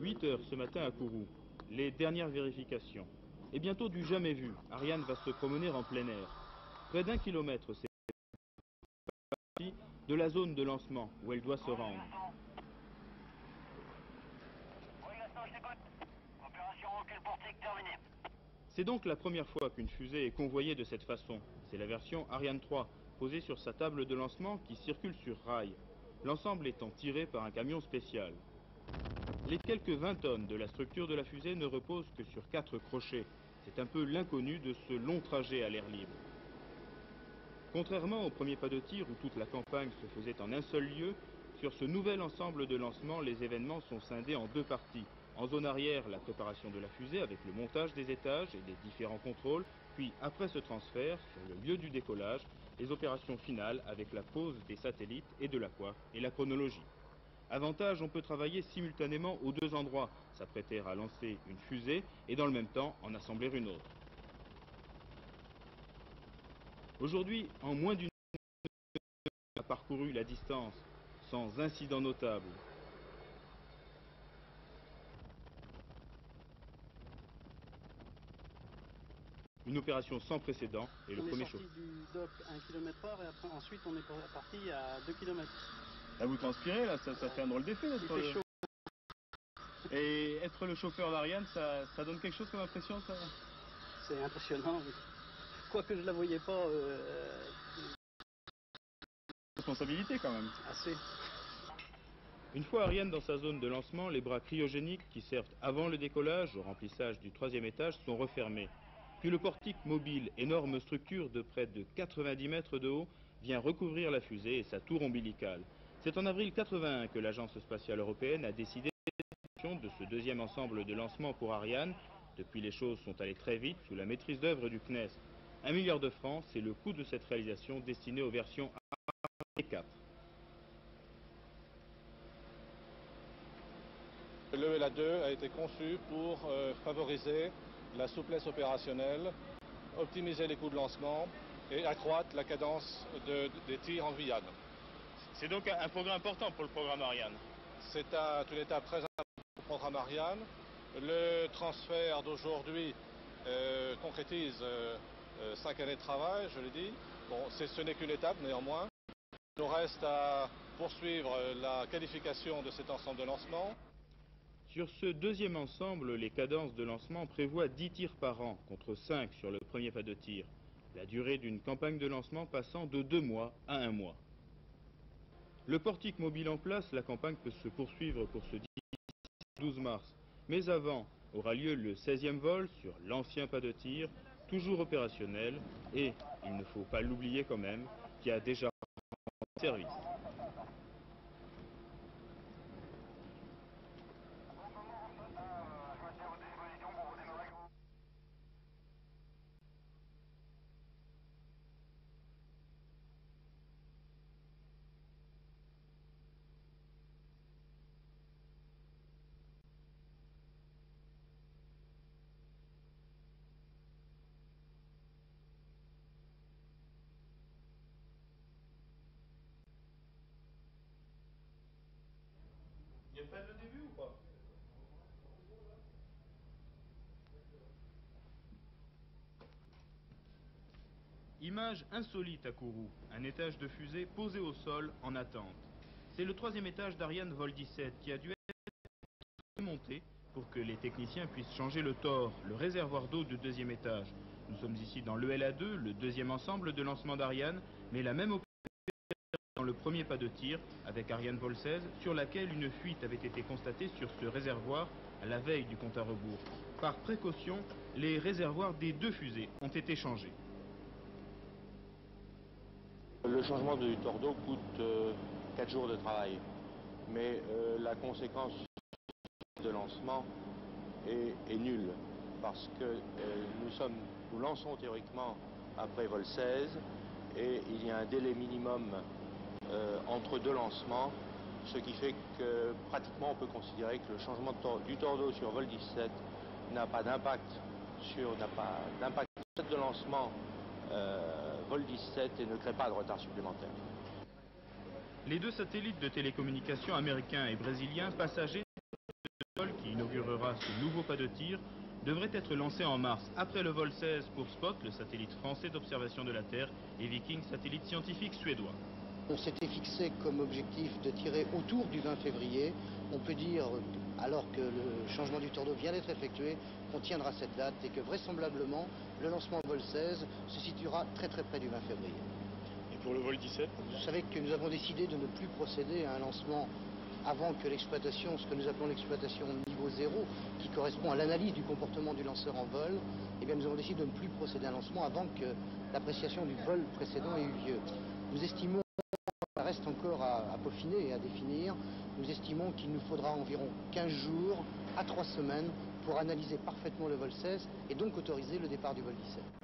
8 heures ce matin à Kourou. Les dernières vérifications. Et bientôt du jamais vu, Ariane va se promener en plein air. Près d'1 kilomètre, c'est parti de la zone de lancement où elle doit se rendre. C'est donc la première fois qu'une fusée est convoyée de cette façon. C'est la version Ariane 3, posée sur sa table de lancement qui circule sur rail. L'ensemble étant tiré par un camion spécial. Les quelques 20 tonnes de la structure de la fusée ne reposent que sur 4 crochets. C'est un peu l'inconnu de ce long trajet à l'air libre. Contrairement au premier pas de tir où toute la campagne se faisait en un seul lieu, sur ce nouvel ensemble de lancement, les événements sont scindés en 2 parties. En zone arrière, la préparation de la fusée avec le montage des étages et des différents contrôles, puis après ce transfert, sur le lieu du décollage, les opérations finales avec la pose des satellites et de la coiffe et la chronologie. Avantage, on peut travailler simultanément aux 2 endroits, s'apprêter à lancer une fusée et dans le même temps en assembler une autre. Aujourd'hui, en moins d'une heure, on a parcouru la distance sans incident notable. Une opération sans précédent et le premier choc. On est sorti du dock à 1 km/h et après, ensuite on est parti à 2 km. Là vous transpirez, là, ça fait un drôle d'effet d'être chaud. Et être le chauffeur d'Ariane, ça donne quelque chose comme impression, ça? C'est impressionnant, oui. Quoique je la voyais pas... Responsabilité quand même. Assez. Une fois Ariane dans sa zone de lancement, les bras cryogéniques qui servent avant le décollage au remplissage du 3e étage sont refermés. Puis le portique mobile, énorme structure de près de 90 mètres de haut, vient recouvrir la fusée et sa tour ombilicale. C'est en avril 81 que l'Agence spatiale européenne a décidé de ce 2e ensemble de lancement pour Ariane. Depuis, les choses sont allées très vite sous la maîtrise d'œuvre du CNES. 1 milliard de francs, c'est le coût de cette réalisation destinée aux versions A et 4. Le LA2 a été conçu pour favoriser la souplesse opérationnelle, optimiser les coûts de lancement et accroître la cadence des tirs en Guyane. C'est donc un progrès important pour le programme Ariane. C'est une étape très importante pour le programme Ariane. Le transfert d'aujourd'hui concrétise 5 années de travail, je l'ai dit. Bon, ce n'est qu'une étape néanmoins. Il nous reste à poursuivre la qualification de cet ensemble de lancement. Sur ce 2e ensemble, les cadences de lancement prévoient 10 tirs par an, contre 5 sur le premier pas de tir. La durée d'une campagne de lancement passant de 2 mois à 1 mois. Le portique mobile en place, la campagne peut se poursuivre pour ce 12 mars. Mais avant, aura lieu le 16e vol sur l'ancien pas de tir, toujours opérationnel, et, il ne faut pas l'oublier quand même, qui a déjà rendu service. Il y a pas de début ou pas? Image insolite à Kourou, un étage de fusée posé au sol en attente. C'est le 3e étage d'Ariane Vol 17 qui a dû être monté pour que les techniciens puissent changer le TOR, le réservoir d'eau du 2e étage. Nous sommes ici dans le LA2, le 2e ensemble de lancement d'Ariane, mais la même opération dans le premier pas de tir avec Ariane Vol 16, sur laquelle une fuite avait été constatée sur ce réservoir à la veille du compte à rebours. Par précaution, les réservoirs des 2 fusées ont été changés. Le changement du TOR d'eau coûte 4 jours de travail, mais la conséquence de lancement est nulle, parce que nous lançons théoriquement après vol 16, et il y a un délai minimum entre 2 lancements, ce qui fait que pratiquement on peut considérer que le changement du TOR d'eau sur vol 17 n'a pas d'impact de lancement vol 17 et ne crée pas de retard supplémentaire. Les 2 satellites de télécommunications américains et brésiliens passagers qui démontrera ce nouveau pas de tir, devrait être lancé en mars, après le vol 16 pour Spot, le satellite français d'observation de la Terre, et Viking, satellite scientifique suédois. On s'était fixé comme objectif de tirer autour du 20 février. On peut dire, alors que le changement du tour d'eau vient d'être effectué, qu'on tiendra cette date et que vraisemblablement, le lancement vol 16 se situera très très près du 20 février. Et pour le vol 17? Vous savez que nous avons décidé de ne plus procéder à un lancement avant que l'exploitation, ce que nous appelons l'exploitation niveau 0, qui correspond à l'analyse du comportement du lanceur en vol, eh bien nous avons décidé de ne plus procéder à un lancement avant que l'appréciation du vol précédent ait eu lieu. Nous estimons, ça reste encore à peaufiner et à définir, nous estimons qu'il nous faudra environ 15 jours à 3 semaines pour analyser parfaitement le vol 16 et donc autoriser le départ du vol 17.